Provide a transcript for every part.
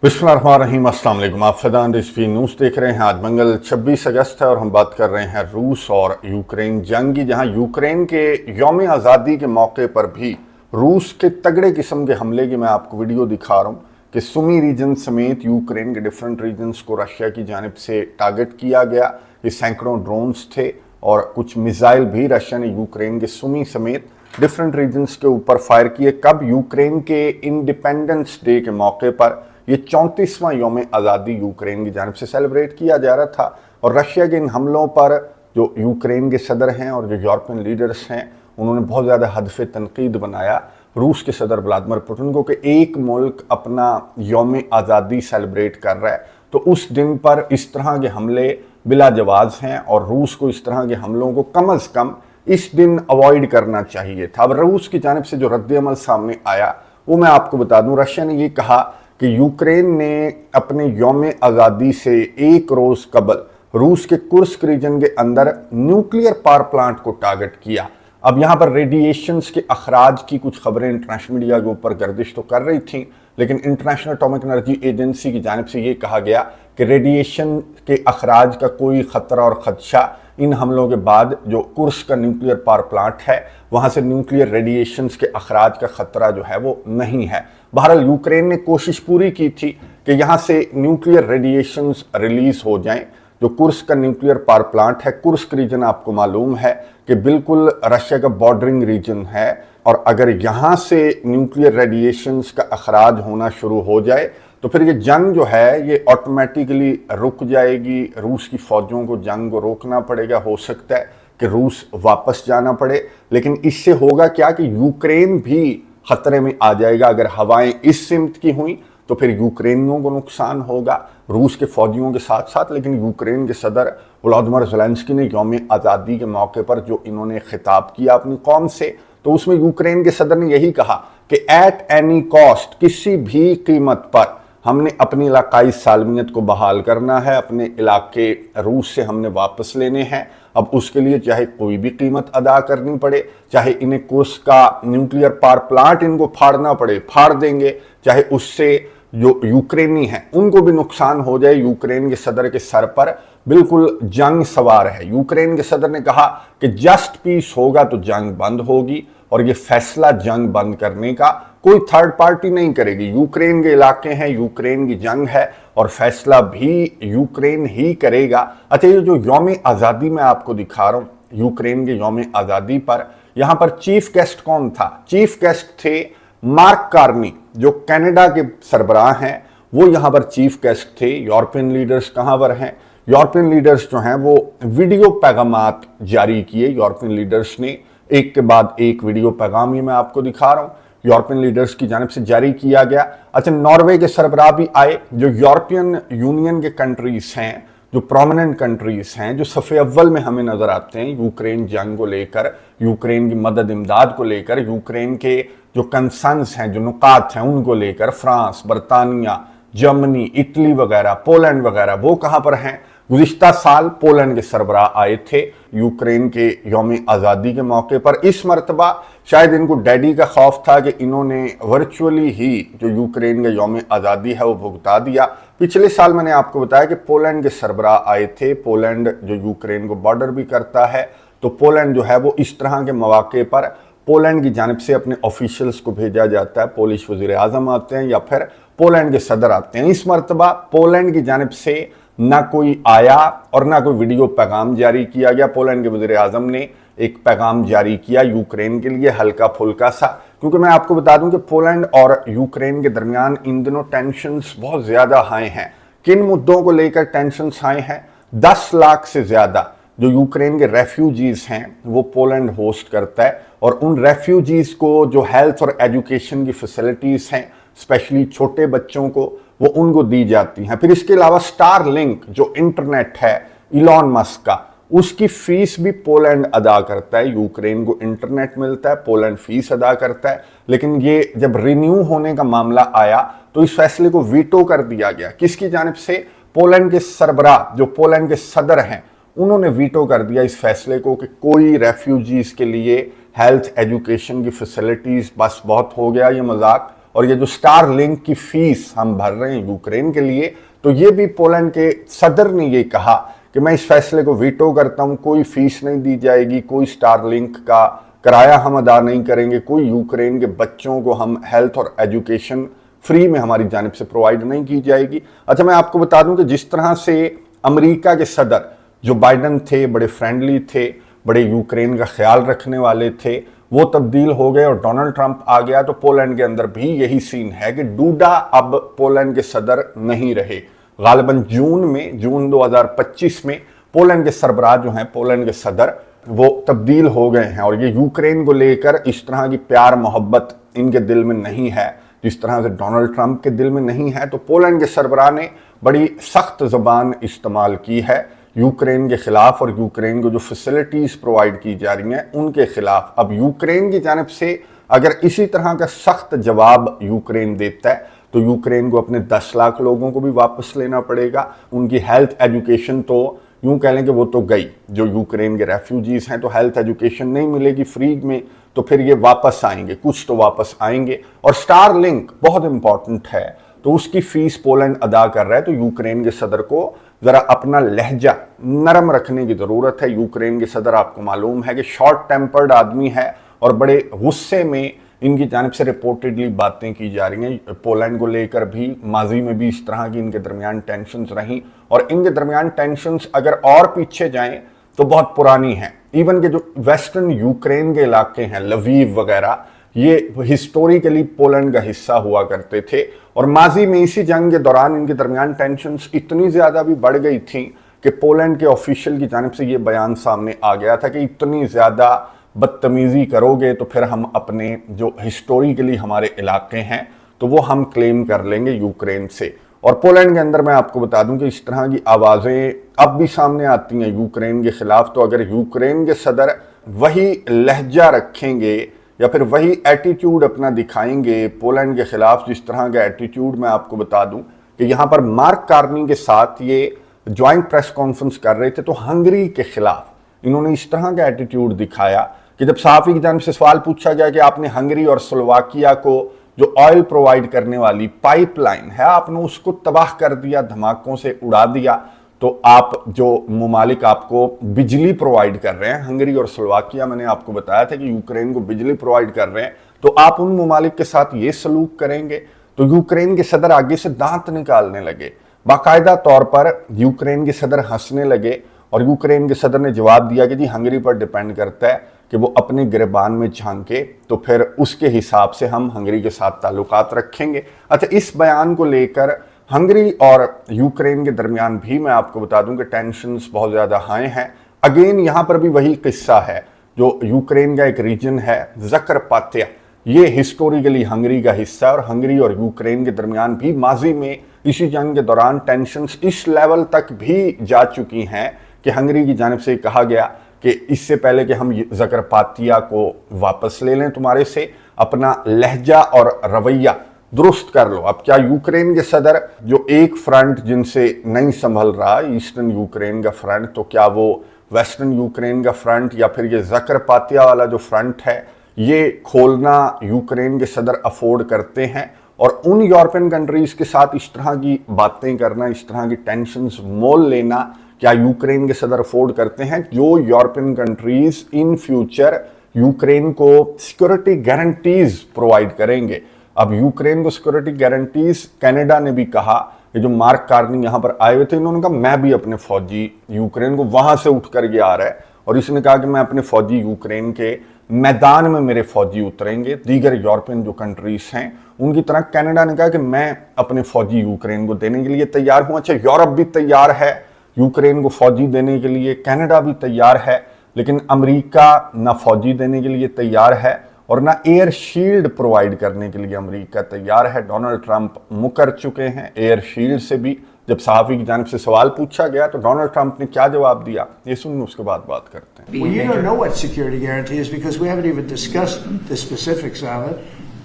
बिस्मिल्लाहिर्रहमानिर्रहीम, अस्सलाम वालेकुम। आप फैज़ान रिज़वी न्यूज़ देख रहे हैं। आज मंगल 26 अगस्त है और हम बात कर रहे हैं रूस और यूक्रेन जंग की, जहां यूक्रेन के यौम आज़ादी के मौके पर भी रूस के तगड़े किस्म के हमले की मैं आपको वीडियो दिखा रहा हूं कि सुमी रीजन समेत यूक्रेन के डिफरेंट रीजन्स को रशिया की जानिब से टारगेट किया गया। ये सैकड़ों ड्रोन्स थे और कुछ मिसाइल भी रशिया ने यूक्रेन के सुमी समेत डिफरेंट रीजन्स के ऊपर फायर किए। कब? यूक्रेन के इंडिपेंडेंस डे के मौके पर ये 34वां यौम आज़ादी यूक्रेन की जानिब से सेलिब्रेट किया जा रहा था और रशिया के इन हमलों पर जो यूक्रेन के सदर हैं और जो यूरोपियन लीडर्स हैं उन्होंने बहुत ज़्यादा हदफ तनकीद बनाया रूस के सदर व्लादिमीर पुतिन को कि एक मुल्क अपना यौम आज़ादी सेलिब्रेट कर रहा है तो उस दिन पर इस तरह के हमले बिला जवाज़ हैं और रूस को इस तरह के हमलों को कम अज़ कम इस दिन अवॉइड करना चाहिए था। अब रूस की जानिब से जो रद्द-ए-अमल सामने आया वो मैं आपको बता दूँ। रशिया ने ये कहा कि यूक्रेन ने अपने यौम आज़ादी से एक रोज़ कबल रूस के कुर्स्क रीजन के अंदर न्यूक्लियर पावर प्लांट को टारगेट किया। अब यहाँ पर रेडिएशंस के अखराज की कुछ खबरें इंटरनेशनल मीडिया के ऊपर गर्दिश तो कर रही थी, लेकिन इंटरनेशनल एटॉमिक एनर्जी एजेंसी की जानिब से ये कहा गया कि रेडिएशन के अखराज का कोई ख़तरा और ख़दशा इन हमलों के बाद जो कुर्स्क का न्यूक्लियर पावर प्लांट है वहाँ से न्यूक्लियर रेडिएशंस के अखराज का ख़तरा जो है वो नहीं है। बहरहाल यूक्रेन ने कोशिश पूरी की थी कि यहाँ से न्यूक्लियर रेडिएशंस रिलीज़ हो जाएं। जो कुर्स्क का न्यूक्लियर पावर प्लांट है, कुर्स्क रीजन आपको मालूम है कि बिल्कुल रशिया का बॉर्डरिंग रीजन है और अगर यहाँ से न्यूक्लियर रेडिएशंस का अखराज होना शुरू हो जाए तो फिर ये जंग जो है ये ऑटोमेटिकली रुक जाएगी। रूस की फ़ौजों को जंग को रोकना पड़ेगा। हो सकता है कि रूस वापस जाना पड़े, लेकिन इससे होगा क्या कि यूक्रेन भी ख़तरे में आ जाएगा। अगर हवाएं इस सिमत की हुई तो फिर यूक्रेनियों को नुकसान होगा रूस के फौजियों के साथ साथ। लेकिन यूक्रेन के सदर व्लादिमीर ज़ेलेंस्की ने यौम आज़ादी के मौके पर जो इन्होंने खिताब किया अपनी कौम से, तो उसमें यूक्रेन के सदर ने यही कहा कि एट एनी कॉस्ट, किसी भी कीमत पर हमने अपनी इलाकाई सालमियत को बहाल करना है, अपने इलाके रूस से हमने वापस लेने हैं। अब उसके लिए चाहे कोई भी कीमत अदा करनी पड़े, चाहे इन्हें कुर्स्क का न्यूक्लियर पावर प्लांट इनको फाड़ना पड़े फाड़ देंगे, चाहे उससे जो यूक्रेनी हैं उनको भी नुकसान हो जाए। यूक्रेन के सदर के सर पर बिल्कुल जंग सवार है। यूक्रेन के सदर ने कहा कि जस्ट पीस होगा तो जंग बंद होगी और ये फैसला जंग बंद करने का कोई थर्ड पार्टी नहीं करेगी। यूक्रेन के इलाके हैं, यूक्रेन की जंग है और फैसला भी यूक्रेन ही करेगा। अच्छा, ये जो यौम आज़ादी मैं आपको दिखा रहा हूँ यूक्रेन के यौम आज़ादी पर, यहाँ पर चीफ गेस्ट कौन था? चीफ गेस्ट थे मार्क कार्नी, जो कनाडा के सरबराह हैं, वो यहाँ पर चीफ गेस्ट थे। यूरोपियन लीडर्स कहाँ पर हैं? यूरोपियन लीडर्स जो हैं वो वीडियो पैगामात जारी किए। यूरोपियन लीडर्स ने एक के बाद एक वीडियो पैगाम ही मैं आपको दिखा रहा हूँ यूरोपियन लीडर्स की जानिब से जारी किया गया। अच्छा, नॉर्वे के सरबराह भी आए। जो यूरोपियन यूनियन के कंट्रीज हैं, जो प्रोमिनेंट कंट्रीज हैं, जो सफ़े अव्वल में हमें नज़र आते हैं यूक्रेन जंग को लेकर, यूक्रेन की मदद इमदाद को लेकर, यूक्रेन के जो कंसर्न्स हैं, जो नुकात हैं उनको लेकर, फ्रांस, बरतानिया, जर्मनी, इटली वगैरह, पोलैंड वगैरह, वो कहाँ पर हैं? गुज़िश्ता साल पोलैंड के सरबराह आए थे यूक्रेन के यौम आज़ादी के मौके पर। इस मरतबा शायद इनको डैडी का खौफ था कि इन्होंने वर्चुअली ही जो यूक्रेन का यौम आज़ादी है वो भुगता दिया। पिछले साल मैंने आपको बताया कि पोलैंड के सरबराह आए थे। पोलैंड जो यूक्रेन को बॉर्डर भी करता है, तो पोलैंड जो है वो इस तरह के मौके पर पोलैंड की जानिब से अपने ऑफिशियल्स को भेजा जाता है। पोलिश वज़ीर आज़म आते हैं या फिर पोलैंड के सदर आते हैं। इस मरतबा पोलैंड की जानिब से ना कोई आया और ना कोई वीडियो पैगाम जारी किया गया। पोलैंड के वज़ीर आज़म ने एक पैगाम जारी किया यूक्रेन के लिए, हल्का फुल्का सा, क्योंकि मैं आपको बता दूं कि पोलैंड और यूक्रेन के दरमियान इन दिनों टेंशन्स बहुत ज़्यादा हाई हैं। किन मुद्दों को लेकर टेंशन्स हाई हैं? 10 लाख से ज़्यादा जो यूक्रेन के रेफ्यूजीज़ हैं वो पोलैंड होस्ट करता है और उन रेफ्यूजीज़ को जो हेल्थ और एजुकेशन की फैसिलिटीज़ हैं, स्पेशली छोटे बच्चों को, वो उनको दी जाती हैं। फिर इसके अलावा स्टार लिंक जो इंटरनेट है इलॉन मस्क का, उसकी फीस भी पोलैंड अदा करता है। यूक्रेन को इंटरनेट मिलता है, पोलैंड फीस अदा करता है। लेकिन ये जब रिन्यू होने का मामला आया तो इस फैसले को वीटो कर दिया गया। किसकी जानिब से? पोलैंड के सरबराह जो पोलैंड के सदर हैं उन्होंने वीटो कर दिया इस फैसले को कि कोई रेफ्यूजीज़ के लिए हेल्थ एजुकेशन की फैसिलिटीज़, बस बहुत हो गया ये मजाक, और ये जो स्टार लिंक की फीस हम भर रहे हैं यूक्रेन के लिए, तो ये भी पोलैंड के सदर ने ये कहा कि मैं इस फैसले को वीटो करता हूं, कोई फीस नहीं दी जाएगी, कोई स्टार लिंक का किराया हम अदा नहीं करेंगे, कोई यूक्रेन के बच्चों को हम हेल्थ और एजुकेशन फ्री में हमारी जानिब से प्रोवाइड नहीं की जाएगी। अच्छा, मैं आपको बता दूं कि जिस तरह से अमेरिका के सदर जो बाइडन थे, बड़े फ्रेंडली थे, बड़े यूक्रेन का ख्याल रखने वाले थे, वो तब्दील हो गए और डोनाल्ड ट्रंप आ गया, तो पोलैंड के अंदर भी यही सीन है कि डूडा अब पोलैंड के सदर नहीं रहे। गालिबन जून 2025 में पोलैंड के सरबराह जो हैं, पोलैंड के सदर, वो तब्दील हो गए हैं और ये यूक्रेन को लेकर इस तरह की प्यार मोहब्बत इनके दिल में नहीं है जिस तरह से डोनाल्ड ट्रंप के दिल में नहीं है। तो पोलैंड के सरबराह ने बड़ी सख्त ज़बान इस्तेमाल की है यूक्रेन के खिलाफ और यूक्रेन को जो फैसिलिटीज़ प्रोवाइड की जा रही हैं उनके खिलाफ। अब यूक्रेन की जानिब से अगर इसी तरह का सख्त जवाब यूक्रेन देता है तो यूक्रेन को अपने 10 लाख लोगों को भी वापस लेना पड़ेगा। उनकी हेल्थ एजुकेशन तो यूं कह लें कि वो तो गई, जो यूक्रेन के रेफ्यूजीज हैं, तो हेल्थ एजुकेशन नहीं मिलेगी फ्री में, तो फिर ये वापस आएंगे, कुछ तो वापस आएंगे। और स्टार लिंक बहुत इंपॉर्टेंट है, तो उसकी फीस पोलैंड अदा कर रहा है। तो यूक्रेन के सदर को जरा अपना लहजा नरम रखने की जरूरत है। यूक्रेन के सदर, आपको मालूम है कि शॉर्ट टेम्पर्ड आदमी है और बड़े गुस्से में इनकी जानिब से रिपोर्टेडली बातें की जा रही हैं पोलैंड को लेकर भी। माजी में भी इस तरह की इनके दरमियान टेंशन्स रहीं और इनके दरमियान टेंशन्स अगर और पीछे जाएं तो बहुत पुरानी हैं। इवन के जो वेस्टर्न यूक्रेन के इलाके हैं, लवीव वगैरह, ये हिस्टोरिकली पोलैंड का हिस्सा हुआ करते थे और माजी में इसी जंग के दौरान इनके दरमियान टेंशन्स इतनी ज़्यादा भी बढ़ गई थी कि पोलैंड के ऑफिशियल की जानिब से ये बयान सामने आ गया था कि इतनी ज़्यादा बदतमीज़ी करोगे तो फिर हम अपने जो हिस्टोरिकली हमारे इलाके हैं तो वो हम क्लेम कर लेंगे यूक्रेन से। और पोलैंड के अंदर मैं आपको बता दूं कि इस तरह की आवाज़ें अब भी सामने आती हैं यूक्रेन के ख़िलाफ़। तो अगर यूक्रेन के सदर वही लहजा रखेंगे या फिर वही एटीट्यूड अपना दिखाएंगे पोलैंड के ख़िलाफ़, जिस तरह का एटीट्यूड मैं आपको बता दूं कि यहाँ पर मार्क कार्नी के साथ ये जॉइंट प्रेस कॉन्फ्रेंस कर रहे थे तो हंगरी के ख़िलाफ़ इन्होंने इस तरह का एटीट्यूड दिखाया कि जब सहाफ़ी की जानिब से सवाल पूछा गया कि आपने हंगरी और स्लोवाकिया को जो ऑयल प्रोवाइड करने वाली पाइपलाइन है आपने उसको तबाह कर दिया, धमाकों से उड़ा दिया, तो आप जो ममालिक आपको बिजली प्रोवाइड कर रहे हैं, हंगरी और स्लोवाकिया, मैंने आपको बताया था कि यूक्रेन को बिजली प्रोवाइड कर रहे हैं, तो आप उन ममालिक के साथ ये सलूक करेंगे। तो यूक्रेन के सदर आगे से दांत निकालने लगे, बाकायदा तौर पर यूक्रेन के सदर हंसने लगे और यूक्रेन के सदर ने जवाब दिया कि जी हंगरी पर डिपेंड करता है कि वो अपने गिरबान में झांके, तो फिर उसके हिसाब से हम हंगरी के साथ ताल्लुकात रखेंगे। अच्छा, इस बयान को लेकर हंगरी और यूक्रेन के दरमियान भी मैं आपको बता दूं कि टेंशन्स बहुत ज़्यादा हाई हैं। अगेन यहाँ पर भी वही किस्सा है, जो यूक्रेन का एक रीजन है ज़करपात्या, ये हिस्टोरिकली हंगरी का हिस्सा है और हंगरी और यूक्रेन के दरमियान भी माजी में इसी जंग के दौरान टेंशन्स इस लेवल तक भी जा चुकी हैं कि हंगरी की जानिब से कहा गया कि इससे पहले कि हम ज़करपात्या को वापस ले लें तुम्हारे से, अपना लहजा और रवैया दुरुस्त कर लो। अब क्या यूक्रेन के सदर, जो एक फ्रंट जिनसे नहीं संभल रहा, ईस्टर्न यूक्रेन का फ्रंट, तो क्या वो वेस्टर्न यूक्रेन का फ्रंट या फिर ये ज़करपात्या वाला जो फ्रंट है ये खोलना यूक्रेन के सदर अफोर्ड करते हैं? और उन यूरोपियन कंट्रीज़ के साथ इस तरह की बातें करना, इस तरह की टेंशन्स मोल लेना, क्या यूक्रेन के सदर अफोर्ड करते हैं? जो European countries in future Ukraine को सिक्योरिटी गारंटीज़ प्रोवाइड करेंगे। अब यूक्रेन को सिक्योरिटी गारंटीज़ कनाडा ने भी कहा कि जो मार्क कार्नी यहाँ पर आए हुए थे, इन्होंने कहा मैं भी अपने फौजी यूक्रेन को वहाँ से उठ कर के आ रहा है और इसने कहा कि मैं अपने फौजी यूक्रेन के मैदान में मेरे फौजी उतरेंगे। दीगर यूरोपियन जो कंट्रीज़ हैं उनकी तरह कनाडा ने कहा कि मैं अपने फौजी यूक्रेन को देने के लिए तैयार हूँ। अच्छा, यूरोप भी तैयार है यूक्रेन को फौजी देने के लिए, कनाडा भी तैयार है, लेकिन अमेरिका ना फौजी देने के लिए तैयार है और ना एयर शील्ड प्रोवाइड करने के लिए अमेरिका तैयार है। डोनाल्ड ट्रंप मुकर चुके हैं एयर शील्ड से भी। जब सहाफ़ी की जानिब से सवाल पूछा गया तो डोनाल्ड ट्रंप ने क्या जवाब दिया, ये सुनिए, उसके बाद बात करते हैं। Well, you don't know what security guarantee is because we haven't even discussed the specifics of it,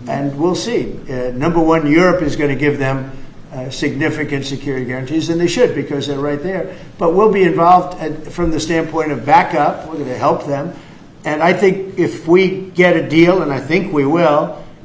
and we'll see. Number one, Europe is going to give them significant security guarantees, and they should because they're right there. But we'll be involved from the standpoint of backup. We're going to help them, and I think if we get a deal, and I think we will,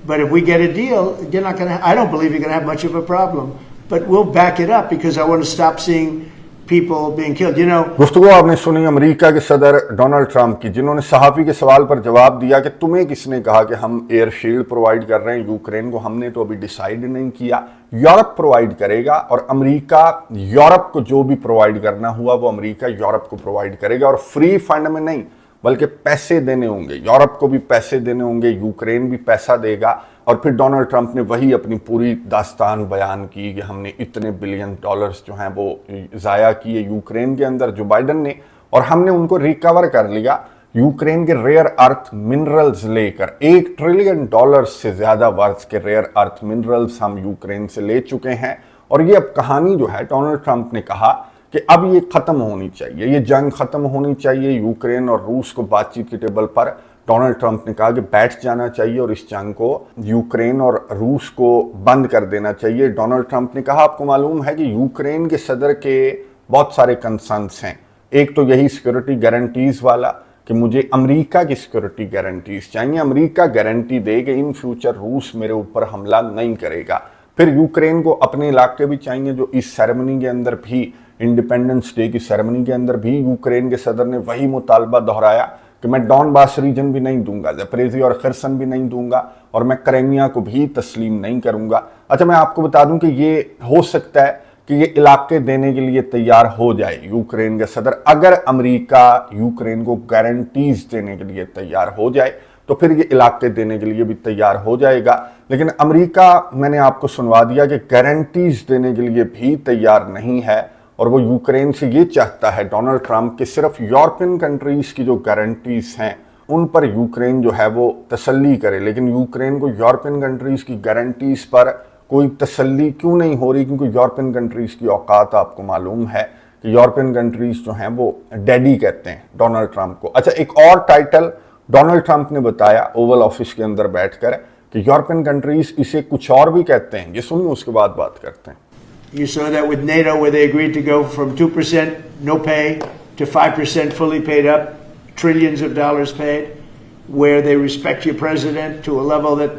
But if we get a deal, you're not going to. I don't believe you're going to have much of a problem. But we'll back it up because I want to stop seeing people being killed. You know. गुफ्तगू आपने सुनी America के सदर Donald Trump की, जिन्होंने सहाफ़ी के सवाल पर जवाब दिया कि तुम्हें किसने कहा कि हम एयर शील्ड प्रोवाइड कर रहे हैं यूक्रेन को, हमने तो अभी डिसाइड नहीं किया, यूरोप प्रोवाइड करेगा और अमेरिका यूरोप को जो भी प्रोवाइड करना हुआ वो अमेरिका यूरोप को प्रोवाइड करेगा, और फ्री फंड में नहीं बल्कि पैसे देने होंगे, यूरोप को भी पैसे देने होंगे, यूक्रेन भी पैसा देगा। और फिर डोनाल्ड ट्रंप ने वही अपनी पूरी दास्तान बयान की कि हमने इतने बिलियन डॉलर्स जो हैं वो ज़ाया किए यूक्रेन के अंदर, जो बाइडन ने, और हमने उनको रिकवर कर लिया यूक्रेन के रेयर अर्थ मिनरल्स लेकर। $1 ट्रिलियन से ज़्यादा वर्थ के रेयर अर्थ मिनरल्स हम यूक्रेन से ले चुके हैं। और ये अब कहानी जो है, डोनाल्ड ट्रंप ने कहा कि अब ये ख़त्म होनी चाहिए, ये जंग ख़त्म होनी चाहिए, यूक्रेन और रूस को बातचीत की टेबल पर डोनाल्ड ट्रंप ने कहा कि बैठ जाना चाहिए और इस जंग को यूक्रेन और रूस को बंद कर देना चाहिए। डोनाल्ड ट्रंप ने कहा, आपको मालूम है कि यूक्रेन के सदर के बहुत सारे कंसर्न्स हैं। एक तो यही सिक्योरिटी गारंटीज़ वाला कि मुझे अमेरिका की सिक्योरिटी गारंटीज़ चाहिए, अमेरिका गारंटी दे कि इन फ्यूचर रूस मेरे ऊपर हमला नहीं करेगा। फिर यूक्रेन को अपने इलाके भी चाहिए, जो इस सेरेमनी के अंदर भी, इंडिपेंडेंस डे की सेरेमनी के अंदर भी यूक्रेन के सदर ने वही मुतालबा दोहराया कि मैं डॉनबास रीजन भी नहीं दूंगा, ज़ेपरेज़िया और खिर्सन भी नहीं दूंगा, और मैं क्राइमिया को भी तस्लीम नहीं करूंगा। अच्छा, मैं आपको बता दूं कि ये हो सकता है कि ये इलाके देने के लिए तैयार हो जाए यूक्रेन का सदर, अगर अमेरिका यूक्रेन को गारंटीज देने के लिए तैयार हो जाए तो फिर ये इलाके देने के लिए भी तैयार हो जाएगा। लेकिन अमेरिका, मैंने आपको सुनवा दिया कि गारंटीज देने के लिए भी तैयार नहीं है, और वो यूक्रेन से ये चाहता है डोनाल्ड ट्रंप कि सिर्फ यूरोपियन कंट्रीज़ की जो गारंटीज़ हैं उन पर यूक्रेन जो है वो तसल्ली करे। लेकिन यूक्रेन को यूरोपियन कंट्रीज़ की गारंटीज़ पर कोई तसल्ली क्यों नहीं हो रही? क्योंकि यूरोपियन कंट्रीज़ की औकात आपको मालूम है कि यूरोपियन कंट्रीज़ जो हैं वो डैडी कहते हैं डोनाल्ड ट्रंप को। अच्छा, एक और टाइटल डोनाल्ड ट्रंप ने बताया ओवल ऑफिस के अंदर बैठकर कि यूरोपियन कंट्रीज़ इसे कुछ और भी कहते हैं। ये सुनिए, उसके बाद बात करते हैं। You saw that with NATO, where they agreed to go from 2% no pay to 5% fully paid up, trillions of dollars paid, where they respect your president to a level that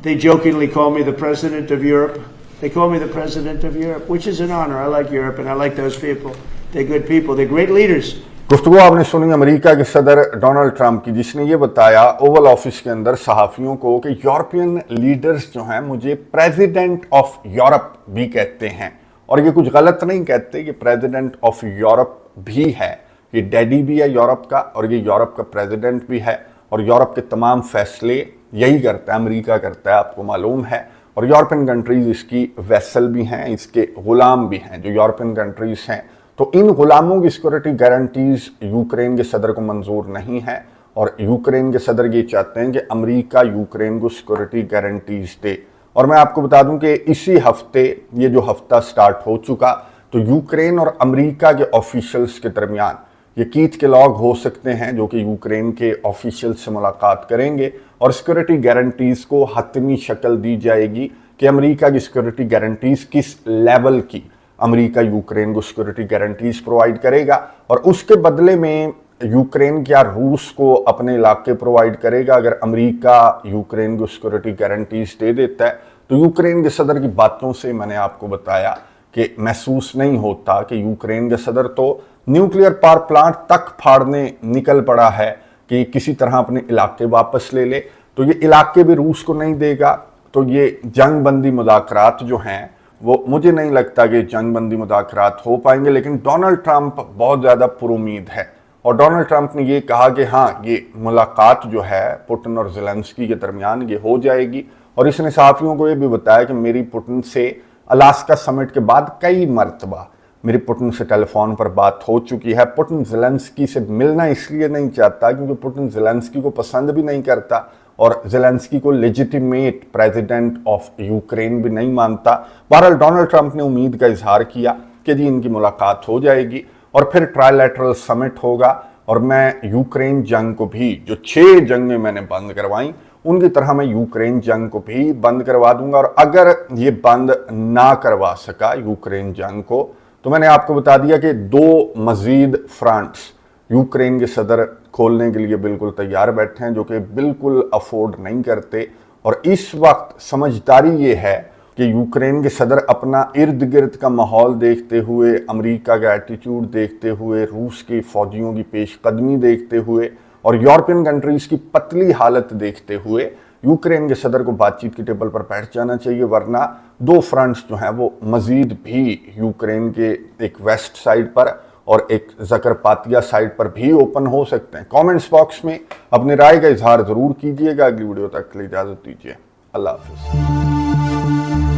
they jokingly call me the president of Europe. They call me the president of Europe, which is an honor. I like Europe and I like those people. They're good people. They're great leaders. गुफ्तगू आपने सुनी America के सदर Donald Trump की, जिसने ये बताया Oval office के अंदर सहाफ़ियों को कि यूरोपियन लीडर्स जो हैं मुझे प्रेसिडेंट ऑफ यूरोप भी कहते हैं, और ये कुछ गलत नहीं कहते, ये प्रेसिडेंट ऑफ यूरोप भी है, ये डैडी भी है यूरोप का, और ये यूरोप का प्रेसिडेंट भी है, और यूरोप के तमाम फैसले यही करता है, अमेरिका करता है, आपको मालूम है। और यूरोपियन कंट्रीज़ इसकी वेसल भी हैं, इसके ग़ुलाम भी हैं। जो यूरोपियन कंट्रीज़ हैं, तो इन गुलामों की सिक्योरिटी गारंटीज यूक्रेन के सदर को मंजूर नहीं है, और यूक्रेन के सदर ये चाहते हैं कि अमेरिका यूक्रेन को सिक्योरिटी गारंटीज दे। और मैं आपको बता दूं कि इसी हफ्ते, ये जो हफ्ता स्टार्ट हो चुका, तो यूक्रेन और अमेरिका के ऑफिशियल्स के दरमियान ये कीथ के लॉग हो सकते हैं, जो कि यूक्रेन के ऑफिशियल से मुलाकात करेंगे और सिक्योरिटी गारंटीज को हतमी शक्ल दी जाएगी कि अमेरिका की सिक्योरिटी गारंटीज किस लेवल की अमेरिका यूक्रेन को सिक्योरिटी गारंटीज प्रोवाइड करेगा, और उसके बदले में यूक्रेन क्या रूस को अपने इलाके प्रोवाइड करेगा। अगर अमेरिका यूक्रेन को सिक्योरिटी गारंटीज दे देता है तो यूक्रेन के सदर की बातों से मैंने आपको बताया कि महसूस नहीं होता कि यूक्रेन के सदर तो न्यूक्लियर पावर प्लांट तक फाड़ने निकल पड़ा है कि किसी तरह अपने इलाके वापस ले ले। तो ये इलाके भी रूस को नहीं देगा, तो ये जंग बंदी मुज़ाकरात जो हैं वो मुझे नहीं लगता कि जंग बंदी मुज़ाकरात हो पाएंगे। लेकिन डोनाल्ड ट्रंप बहुत ज़्यादा पुरुमीद है, और डोनाल्ड ट्रंप ने ये कहा कि हाँ, ये मुलाकात जो है पुतिन और ज़ेलेंस्की के दरमियान ये हो जाएगी। और इसने सहाफ़ियों को ये भी बताया कि मेरी पुतिन से अलास्का समिट के बाद कई मरतबा मेरी पुतिन से टेलीफोन पर बात हो चुकी है। पुतिन ज़ेलेंस्की से मिलना इसलिए नहीं चाहता क्योंकि पुतिन ज़ेलेंस्की को पसंद भी नहीं करता और ज़ेलेंस्की को लेजिटिमेट प्रेसिडेंट ऑफ यूक्रेन भी नहीं मानता। बहरहाल डोनाल्ड ट्रंप ने उम्मीद का इजहार किया कि जी इनकी मुलाकात हो जाएगी और फिर ट्राइलैटरल समिट होगा, और मैं यूक्रेन जंग को भी, जो 6 जंगें मैंने बंद करवाई उनकी तरह मैं यूक्रेन जंग को भी बंद करवा दूंगा। और अगर ये बंद ना करवा सका यूक्रेन जंग को, तो मैंने आपको बता दिया कि 2 मजीद फ्रंट्स यूक्रेन के सदर खोलने के लिए बिल्कुल तैयार बैठे हैं, जो कि बिल्कुल अफोर्ड नहीं करते اور اس وقت سمجھداری یہ ہے کہ یوکرین کے صدر اپنا ارد گرد کا ماحول دیکھتے ہوئے، امریکہ کا ایٹیٹیوڈ دیکھتے ہوئے، روس کے فوجیوں کی پیش قدمی دیکھتے ہوئے اور یورپین کنٹریز کی پتلی حالت دیکھتے ہوئے یوکرین کے صدر کو بات چیت کی ٹیبل پر بیٹھ جانا چاہیے، ورنہ دو فرنٹس جو ہیں وہ مزید بھی یوکرین کے ایک ویسٹ سائڈ پر اور ایک زکرپاتیا سائڈ پر بھی اوپن ہو سکتے ہیں۔ کامنٹس باکس میں اپنی رائے کا اظہار ضرور کیجئے گا۔ اگلی ویڈیو تک کے لیے اجازت دیجئے۔ اللہ حافظ۔